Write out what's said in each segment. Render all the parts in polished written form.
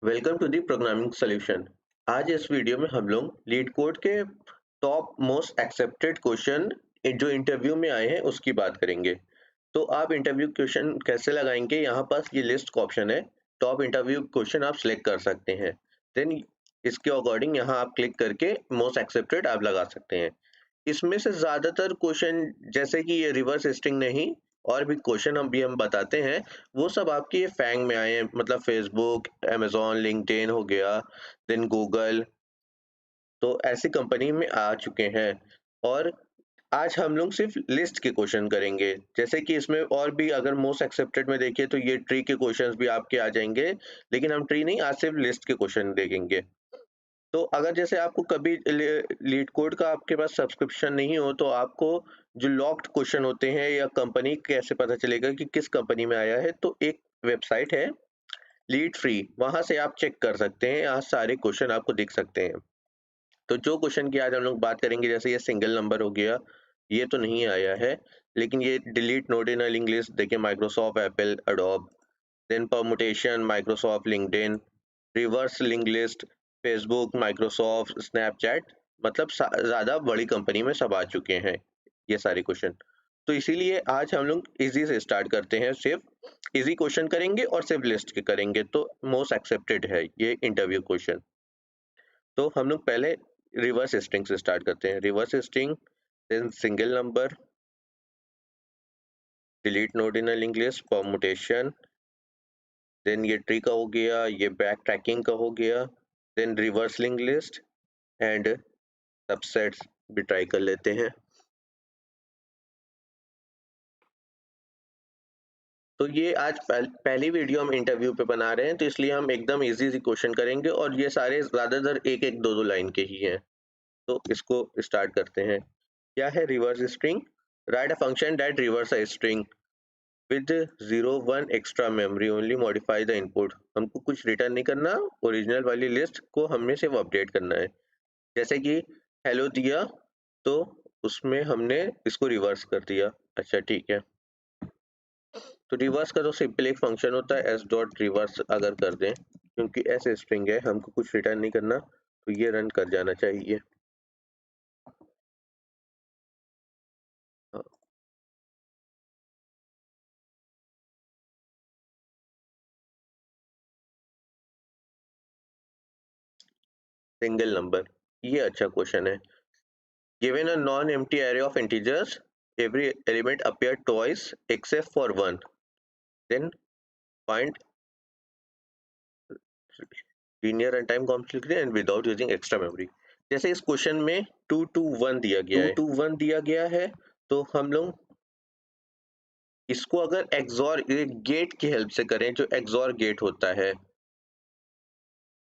Welcome to the programming solution. आज इस video में हम लोग लीड कोड के टॉप मोस्ट एक्सेप्टेड क्वेश्चन जो इंटरव्यू में आए हैं उसकी बात करेंगे। तो आप इंटरव्यू क्वेश्चन कैसे लगाएंगे, यहाँ पास ये लिस्ट का ऑप्शन है। टॉप इंटरव्यू क्वेश्चन आप सिलेक्ट कर सकते हैं। देन इसके अकॉर्डिंग यहाँ आप क्लिक करके मोस्ट एक्सेप्टेड आप लगा सकते हैं। इसमें से ज्यादातर क्वेश्चन जैसे कि ये रिवर्स स्ट्रिंग नहीं, और भी क्वेश्चन हम बताते हैं, वो सब आपके ये फैंग में आए हैं, मतलब फेसबुक, अमेजोन, लिंक्डइन हो गया, देन गूगल। तो ऐसी कंपनी में आ चुके हैं। और आज हम लोग सिर्फ लिस्ट के क्वेश्चन करेंगे, जैसे कि इसमें और भी अगर मोस्ट एक्सेप्टेड में देखिए तो ये ट्री के क्वेश्चंस भी आपके आ जाएंगे, लेकिन हम ट्री नहीं, आज सिर्फ लिस्ट के क्वेश्चन देखेंगे। तो अगर जैसे आपको कभी लीड कोड का आपके पास सब्सक्रिप्शन नहीं हो तो आपको जो लॉक्ड क्वेश्चन होते हैं या कंपनी कैसे पता चलेगा कि किस कंपनी में आया है, तो एक वेबसाइट है लीड फ्री, वहां से आप चेक कर सकते हैं, यहाँ सारे क्वेश्चन आपको दिख सकते हैं। तो जो क्वेश्चन की आज हम लोग बात करेंगे, जैसे ये सिंगल नंबर हो गया, ये तो नहीं आया है, लेकिन ये delete node in a link list देखिए, Microsoft, Apple, Adobe. Then permutation, Microsoft, LinkedIn. Reverse link list, Facebook, Microsoft, Snapchat. मतलब ज्यादा बड़ी कंपनी में सब आ चुके हैं ये सारे क्वेश्चन। तो इसीलिए आज हम लोग इजी से स्टार्ट करते हैं, सिर्फ इजी क्वेश्चन करेंगे और सिर्फ लिस्ट के करेंगे, तो मोस्ट एक्सेप्टेड है ये इंटरव्यू क्वेश्चन। तो हम लोग पहले रिवर्स स्ट्रिंग से स्टार्ट करते हैं। Reverse string, then single number, delete node in a link list, permutation, then ये ट्री का हो गया, ये बैक ट्रैकिंग का हो गया, then reverse link list and subsets भी ट्राई कर लेते हैं। तो ये आज पहली वीडियो हम इंटरव्यू पे बना रहे हैं, तो इसलिए हम एकदम इजी सी क्वेश्चन करेंगे, और ये सारे ज्यादातर एक एक दो दो लाइन के ही हैं। तो इसको स्टार्ट करते हैं। क्या है reverse string? Right a function that reverse a string with 0 1 extra memory, only modify the input. हमको कुछ रिटर्न नहीं करना, ओरिजिनल वाली लिस्ट को हमने सिर्फ अपडेट करना है। जैसे कि हेलो दिया, तो उसमें हमने इसको रिवर्स कर दिया। अच्छा ठीक है। तो रिवर्स का तो सिंपल एक फंक्शन होता है एस डॉट रिवर्स, अगर कर दें, क्योंकि एस स्ट्रिंग है, हमको कुछ रिटर्न नहीं करना, तो ये रन कर जाना चाहिए। सिंगल नंबर, ये अच्छा क्वेश्चन है। Given a non empty array of integers, every element appear twice except for one, then find linear runtime complexity and without using extra memory। जैसे इस क्वेश्चन में 2 2 1 दिया गया है, 2 2 1 दिया गया है, तो हम लोग इसको अगर एक्सॉर गेट की हेल्प से करें, जो एक्सॉर गेट होता है,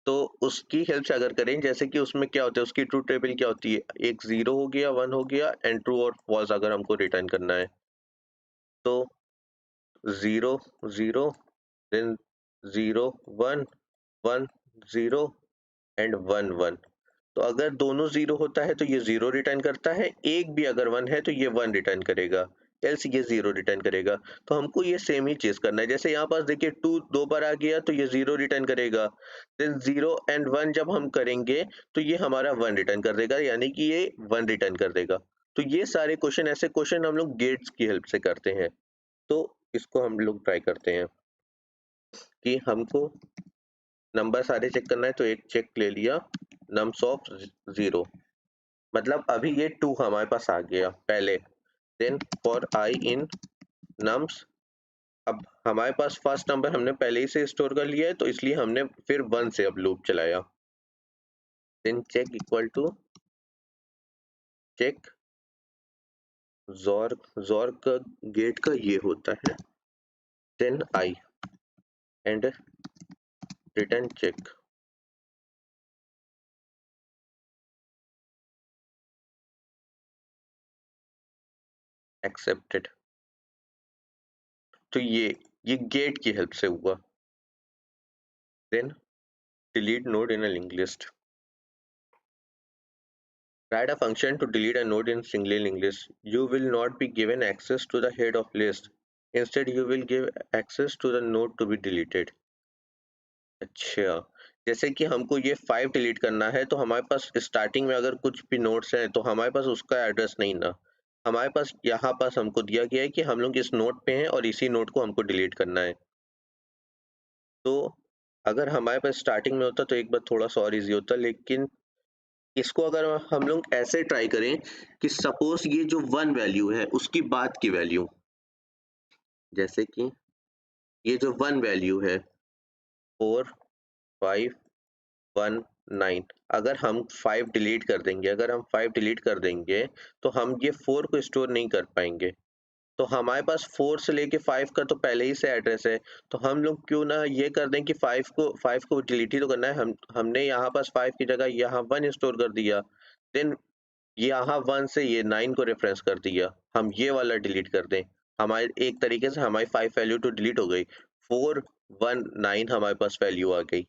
तो उसकी हेल्प से अगर करें, जैसे कि उसमें क्या होता है, उसकी ट्रू टेबल क्या होती है, एक जीरो हो गया, वन हो गया, एंड ट्रू और फॉल्स अगर हमको रिटर्न करना है, तो zero zero, than zero one, one zero, and one one. तो अगर दोनों जीरो होता है तो ये जीरो रिटर्न करता है, एक भी अगर वन है तो ये वन रिटर्न करेगा, एल्स ये जीरो रिटर्न करेगा। तो हमको ये सेम ही चीज करना है। जैसे यहाँ पास देखिए, टू दो बार आ गया तो ये जीरो रिटर्न करेगा, देन जीरो एंड वन जब हम करेंगे तो ये हमारा वन रिटर्न कर देगा, यानी कि ये वन रिटर्न कर देगा। तो ये सारे क्वेश्चन, ऐसे क्वेश्चन हम लोग गेट्स की हेल्प से करते हैं। तो इसको हम लोग ट्राई करते हैं कि हमको नंबर सारे चेक करना है, तो एक चेक ले लिया, नम्स ऑफ जीरो, मतलब अभी ये टू हमारे पास आ गया पहले। Then for I in nums, अब हमारे पास फर्स्ट नंबर हमने पहले ही से स्टोर कर लिया है, तो इसलिए हमने फिर वन से अब लूप चलाया। Then check equal to check XOR, XOR का गेट का ये होता है, then I and return check accepted. तो ये गेट की हेल्प से हुआ। Then delete node in a link list, write a function to delete a node in single linked list. You will not be given access to the head of list. Instead, you will give access to the node to be deleted. अच्छा, जैसे कि हमको ये 5 delete करना है, तो हमारे पास starting में अगर कुछ भी नोट्स हैं, तो हमारे पास उसका एड्रेस नहीं ना। हमारे पास यहाँ पास हमको दिया गया है कि हम लोग इस नोड पे हैं और इसी नोड को हमको डिलीट करना है। तो अगर हमारे पास स्टार्टिंग में होता तो एक बार थोड़ा-सा और ईज़ी होता, लेकिन इसको अगर हम लोग ऐसे ट्राई करें कि सपोज़ ये जो 1 वैल्यू है, उसकी बाद की वैल्यू, जैसे कि ये जो 1 वैल्यू है 4, 5, 1, 9, अगर हम 5 डिलीट कर देंगे, तो हम ये 4 को स्टोर नहीं कर पाएँगे। तो हमारे पास 4 से लेके 5 का तो पहले ही से एड्रेस है, तो हम लोग क्यों ना ये कर दें कि 5 को डिलीट ही तो करना है। हमने यहाँ पास 5 की जगह यहाँ 1 स्टोर कर दिया। देन यहाँ 1 से ये 9 को रेफरेंस कर दिया। हम ये वाला डिलीट कर दें। हमारे एक तरीके से हमारी 5 वैल्यू तो डिलीट हो गई। 4, 1, 9 हमारे पास वैल्यू आ गई।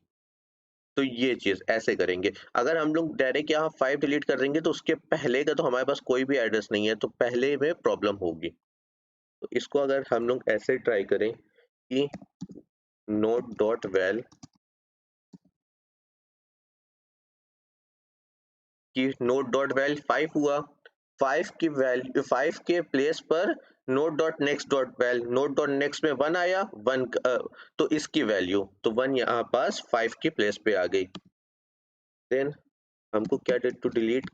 तो ये चीज़ ऐसे करेंगे। अगर हम लोग डायरेक्ट यहाँ 5 डिलीट कर देंगे, तो उसके पहले का तो हमारे पास कोई भी एड्रेस नहीं है, तो पहले में प्रॉब्लम होगी। तो इसको अगर हम लोग ऐसे ट्राई करें कि नोट डॉट वेल कि नोट डॉट वेल 5 हुआ, 5 की वैल्यू 5 के प्लेस पर note dot next dot well, note dot next में 1 आया, 1 तो इसकी वैल्यू तो 1 यहाँ पास 5 की प्लेस पे आ गई। देन हमको क्या टू डिलीट,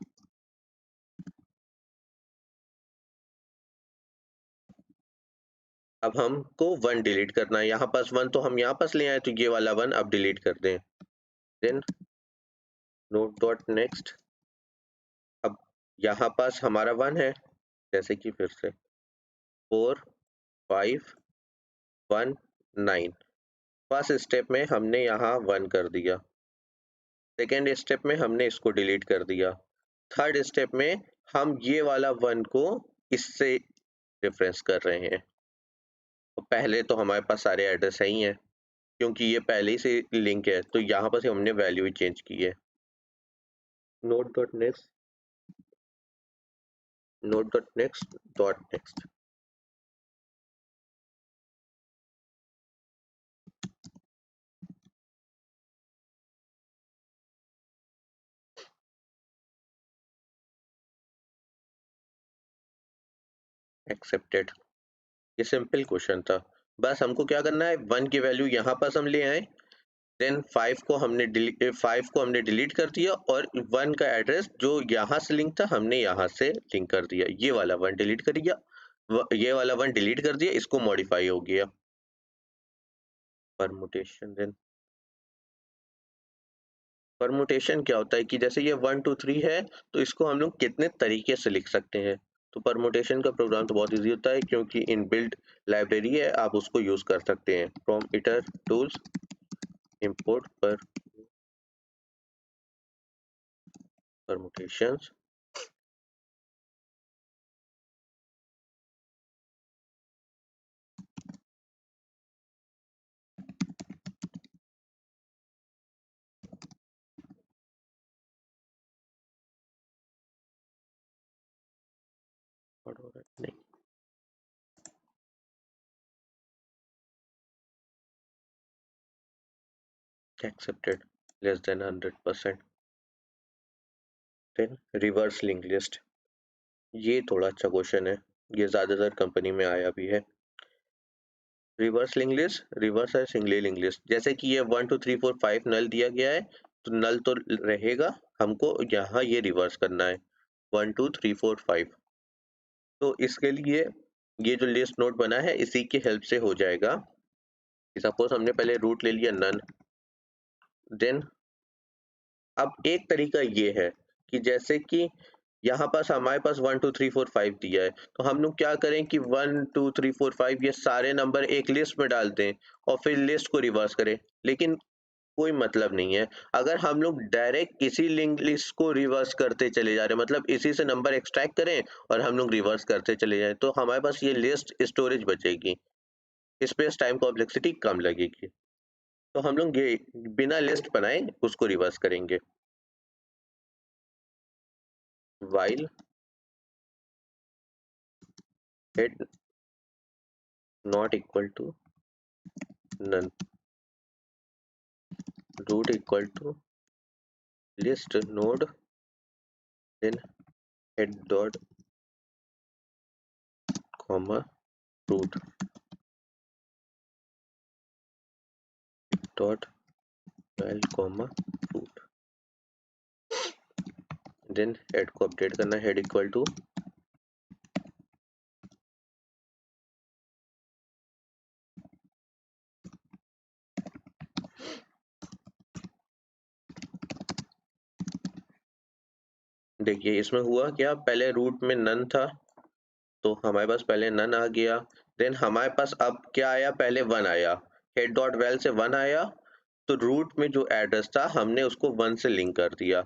अब हमको 1 डिलीट करना है। यहाँ पास 1 तो हम यहाँ पास ले आए, तो ये वाला 1 अब डिलीट कर दें। देन नोट डॉट नेक्स्ट, अब यहाँ पास हमारा 1 है, जैसे कि फिर से 4, 5, 1, 9, फर्स्ट स्टेप में हमने यहाँ 1 कर दिया, सेकेंड स्टेप में हमने इसको डिलीट कर दिया, थर्ड स्टेप में हम ये वाला 1 को इससे रेफरेंस कर रहे हैं। तो पहले तो हमारे पास सारे एड्रेस सही हैं, क्योंकि ये पहले ही से लिंक है, तो यहाँ पर से हमने वैल्यू ही चेंज की है। Note dot next, note dot next dot next, accepted. ये सिंपल क्वेश्चन था। बस हमको क्या करना है, 1 की वैल्यू यहाँ पास हम ले आए, देन 5 को हमने डिलीट कर दिया, और 1 का एड्रेस जो यहाँ से लिंक था हमने यहाँ से लिंक कर दिया। ये वाला 1 डिलीट कर दिया, ये वाला 1 डिलीट कर दिया, इसको मॉडिफाई हो गया। परमुटेशन, देन परमुटेशन क्या होता है कि जैसे ये 1 2 3 है, तो इसको हम लोग कितने तरीके से लिख सकते हैं। तो परमुटेशन का प्रोग्राम तो बहुत ईजी होता है, क्योंकि इनबिल्ट लाइब्रेरी है, आप उसको यूज कर सकते हैं। From itertools import permutations, नहीं, accepted less than 100%। Then reverse link list, ये थोड़ा अच्छा क्वेश्चन है, ये ज्यादातर कंपनी में आया भी है। रिवर्स लिंक लिस्ट, रिवर्स है सिंगली लिंक लिस्ट। जैसे कि ये 1 2 3 4 5 नल दिया गया है, तो नल तो रहेगा, हमको यहाँ ये रिवर्स करना है 1 2 3 4 5। तो इसके लिए ये जो लिस्ट नोट बना है, इसी की हेल्प से हो जाएगा। सपोज हमने पहले रूट ले लिया नन, देन अब एक तरीका ये है कि जैसे कि यहाँ पास हमारे पास 1 2 3 4 5 दिया है, तो हम लोग क्या करें कि 1 2 3 4 5 ये सारे नंबर एक लिस्ट में डाल दें और फिर लिस्ट को रिवर्स करें, लेकिन कोई मतलब नहीं है। अगर हम लोग डायरेक्ट इसी लिंक लिस्ट को रिवर्स करते चले जा रहे हैं, मतलब इसी से नंबर एक्सट्रैक्ट करें और हम लोग रिवर्स करते चले जाएं, तो हमारे पास ये लिस्ट स्टोरेज बचेगी, स्पेस टाइम कॉम्प्लेक्सिटी कम लगेगी। तो हम लोग ये बिना लिस्ट बनाए उसको रिवर्स करेंगे। while head not equal to none, root equal to list node, then head dot comma root dot val comma root, then head को अपडेट करना, हेड इक्वल टू देखिए इसमें हुआ क्या, पहले रूट में नन था तो हमारे पास पहले नन आ गया, देन हमारे पास अब क्या आया, पहले वन आया, हेड डॉट वेल से वन आया, तो रूट में जो एड्रेस था हमने उसको वन से लिंक कर दिया,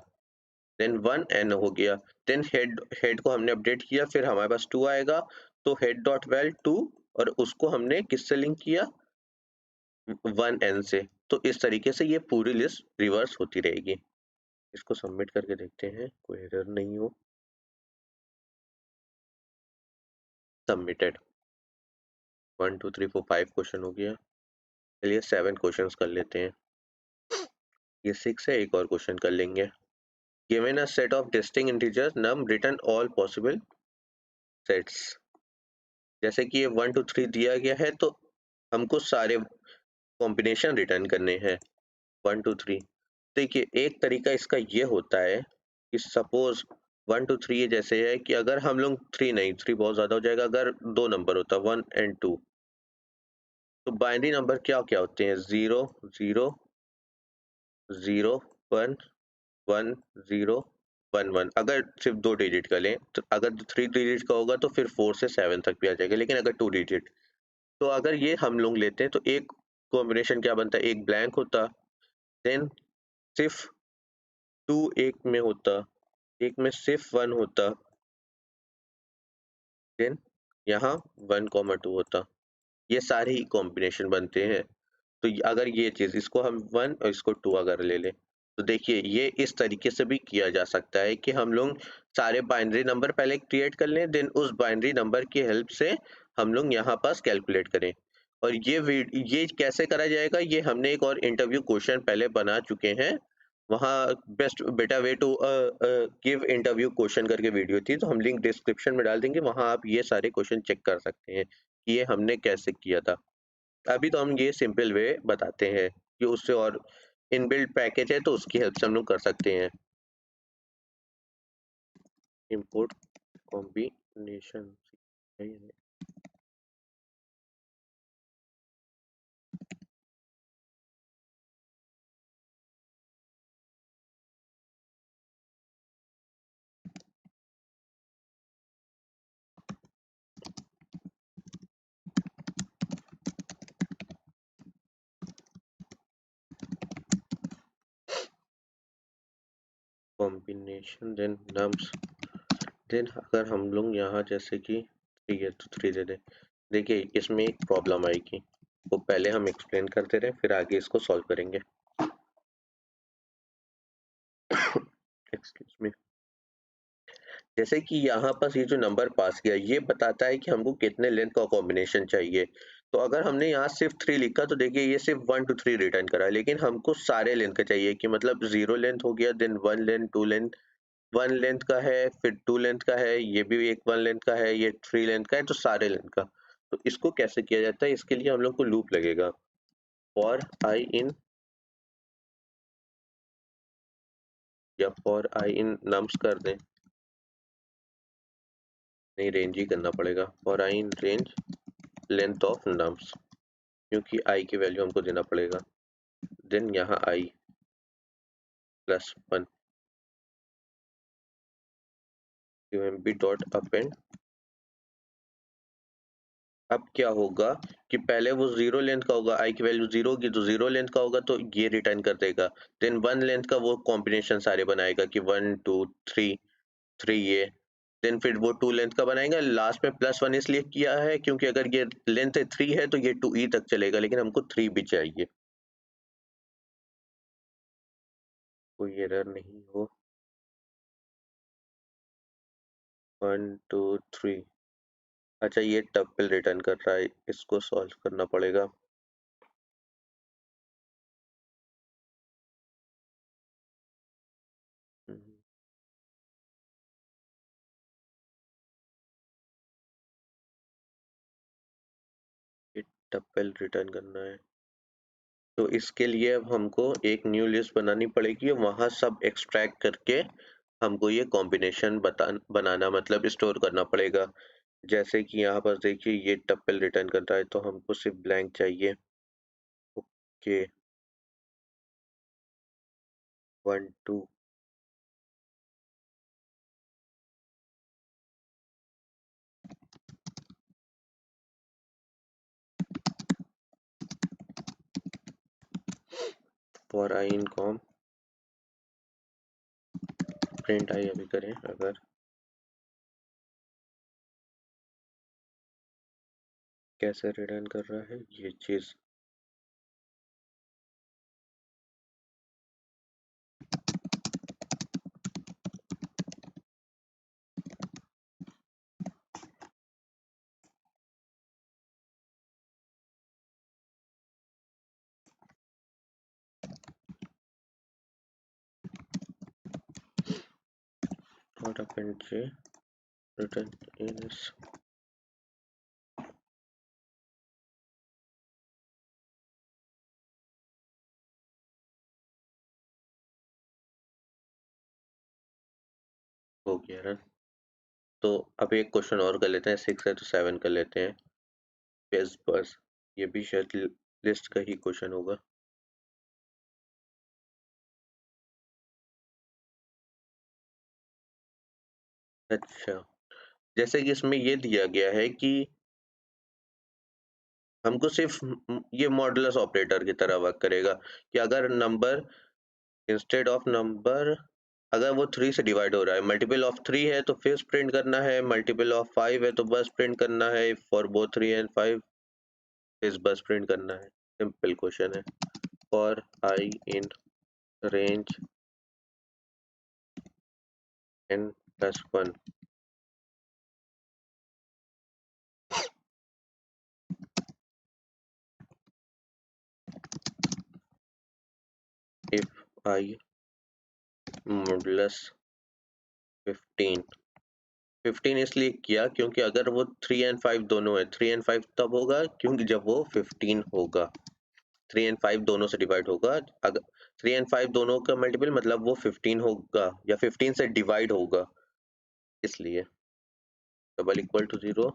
देन वन एन हो गया, देन हेड हेड को हमने अपडेट किया, फिर हमारे पास टू आएगा, तो हेड डॉट वेल टू, और उसको हमने किससे लिंक किया, वन एन से। तो इस तरीके से ये पूरी लिस्ट रिवर्स होती रहेगी। इसको सबमिट करके देखते हैं कोई एरर नहीं हो। सबमिटेड। 1 2 3 4 5 क्वेश्चन हो गया। चलिए 7 क्वेश्चंस कर लेते हैं। ये 6 है, एक और क्वेश्चन कर लेंगे। Given a set of distinct integers num return all possible sets. जैसे कि ये 1 2 3 दिया गया है तो हमको सारे कॉम्बिनेशन रिटर्न करने हैं 1 2 3। देखिए एक तरीका इसका ये होता है कि सपोज 1 2 3 ये जैसे है कि अगर हम लोग थ्री नहीं, थ्री बहुत ज्यादा हो जाएगा, अगर दो नंबर होता 1 और 2, तो बाइनरी नंबर क्या क्या होते हैं, 0 0 0 1 1 0 1 1। अगर सिर्फ 2 डिजिट का लें तो अगर 3 डिजिट का होगा तो फिर 4 से 7 तक भी आ जाएगा, लेकिन अगर 2 डिजिट, तो अगर ये हम लोग लेते हैं तो एक कॉम्बिनेशन क्या बनता है, एक ब्लैंक होता, देन सिर्फ टू एक में होता, एक में सिर्फ वन होता, देन यहाँ 1 2 होता। ये सारे ही कॉम्बिनेशन बनते हैं। तो अगर ये चीज, इसको हम वन और इसको टू अगर ले लें, तो देखिए ये इस तरीके से भी किया जा सकता है कि हम लोग सारे बाइनरी नंबर पहले क्रिएट कर लें, देन उस बाइनरी नंबर की हेल्प से हम लोग यहाँ पास कैलकुलेट करें। और ये कैसे करा जाएगा, ये हमने एक और इंटरव्यू क्वेश्चन पहले बना चुके हैं, वहाँ बेस्ट बेटा way to give interview question करके वीडियो थी, तो हम लिंक डिस्क्रिप्शन में डाल देंगे, वहाँ आप ये सारे क्वेश्चन चेक कर सकते हैं कि ये हमने कैसे किया था। अभी तो हम ये सिंपल वे बताते हैं कि उससे और इनबिल्ट पैकेज है तो उसकी हेल्प से हम लोग कर सकते हैं। Import combination combination then nums, then अगर हम लोग यहाँ जैसे कि थ्री है तो थ्री दे दें। देखिए इसमें एक प्रॉब्लम आएगी, वो पहले हम एक्सप्लेन करते रहे फिर आगे इसको सॉल्व करेंगे। Excuse me. जैसे कि यहाँ पास ये जो नंबर पास किया ये बताता है कि हमको कितने लेंथ का कॉम्बिनेशन चाहिए, तो अगर हमने यहाँ सिर्फ थ्री लिखा तो देखिए ये सिर्फ 1 2 3 रिटर्न करा, लेकिन हमको सारे लेंथ का चाहिए, कि मतलब जीरो लेंथ हो गया, then one length, two length, one length का है, फिर टू लेंथ का है, ये भी एक वन लेंथ का है, ये थ्री लेंथ का है, तो सारे लेंथ का। तो इसको कैसे किया जाता है, इसके लिए हम लोग को लूप लगेगा, फॉर आई इन, या फॉर आई इन नम्स कर दें, नहीं रेंज ही करना पड़ेगा, for I in range length of nums, क्योंकि आई की वैल्यू हमको देना पड़ेगा, देन यहाँ आई +1 umb डॉट अपेंड। अब क्या होगा कि पहले वो जीरो लेंथ का होगा, आई की वैल्यू जीरो होगी तो जीरो लेंथ का होगा तो ये रिटर्न कर देगा, देन वन लेंथ का वो कॉम्बिनेशन सारे बनाएगा कि 1 2 3 3 ये, देन फिर वो टू लेंथ का बनाएगा, लास्ट में +1 इसलिए किया है क्योंकि अगर ये लेंथ 3 है तो ये 2e तक चलेगा, लेकिन हमको 3 भी चाहिए, कोई एरर नहीं हो। 1 2 3, अच्छा ये टप्पल रिटर्न कर रहा है, इसको सॉल्व करना पड़ेगा। टप्पल रिटर्न करना है, तो इसके लिए अब हमको एक न्यू लिस्ट बनानी पड़ेगी, वहां सब एक्सट्रैक्ट करके हमको ये कॉम्बिनेशन बनाना मतलब स्टोर करना पड़ेगा। जैसे कि यहाँ पर देखिए ये टप्पल रिटर्न कर रहा है, तो हमको सिर्फ ब्लैंक चाहिए। Okay, 1 2 for I in comb print I अभी करें, अगर कैसे रिटर्न कर रहा है ये चीज। और अपन से रिटर्न इन हो गया रन। तो अब एक क्वेश्चन और कर लेते हैं, 6 है तो 7 कर लेते हैं। पेज बस, ये भी शायद लिस्ट का ही क्वेश्चन होगा। अच्छा, जैसे कि इसमें ये दिया गया है कि हमको सिर्फ ये मॉडुलस ऑपरेटर की तरह वर्क करेगा कि अगर नंबर इंस्टेड ऑफ नंबर, अगर वो 3 से डिवाइड हो रहा है, मल्टीपल ऑफ 3 है तो फिर प्रिंट करना है, मल्टीपल ऑफ 5 है तो बस प्रिंट करना है, फॉर बोथ 3 एंड 5 इस बस प्रिंट करना है। सिंपल क्वेश्चन है। For I in range n+1 if I modulus 15। 15 इसलिए किया क्योंकि अगर वो 3 एंड 5 दोनों है, 3 एंड 5 तब होगा क्योंकि जब वो 15 होगा, 3 एंड 5 दोनों से डिवाइड होगा। अगर 3 एंड 5 दोनों का मल्टीपल मतलब वो 15 होगा या 15 से डिवाइड होगा, इसलिए डबल इक्वल टू 0।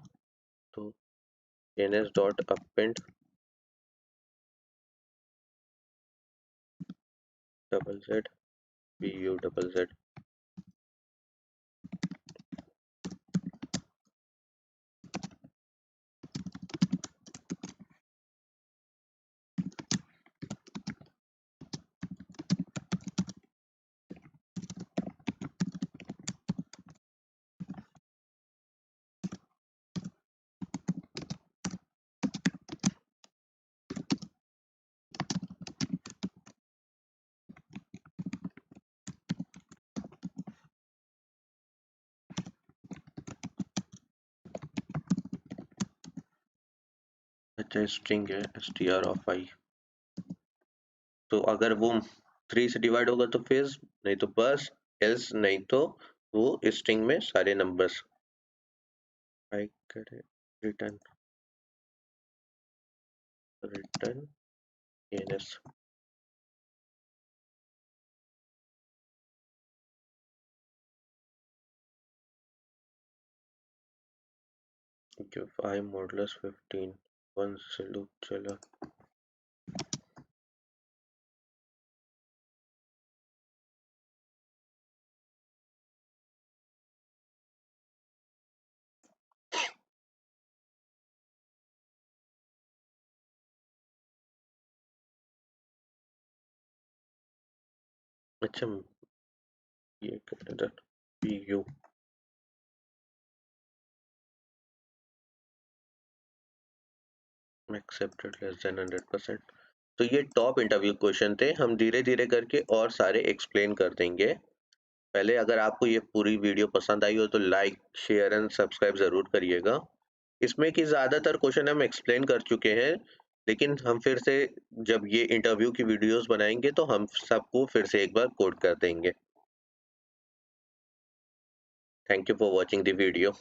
तो ns dot append double Z pu double Z. अच्छा, स्ट्रिंग है str ऑफ आई, तो अगर वो 3 से डिवाइड होगा तो फिर नहीं तो बस, एल्स नहीं तो वो स्ट्रिंग में सारे नंबर्स टाइप करें। Return return ns। Give I modulus 15 1 से लूप चला। अच्छा, ये इधर pu एक्सेप्टेड लेस देन 100%। तो ये टॉप इंटरव्यू क्वेश्चन थे, हम धीरे धीरे करके और सारे एक्सप्लेन कर देंगे। पहले अगर आपको ये पूरी वीडियो पसंद आई हो तो लाइक शेयर एंड सब्सक्राइब जरूर करिएगा। इसमें कि ज़्यादातर क्वेश्चन हम एक्सप्लेन कर चुके हैं, लेकिन हम फिर से जब ये इंटरव्यू की वीडियोस बनाएंगे तो हम सबको फिर से एक बार कोड कर देंगे। Thank you for watching the video.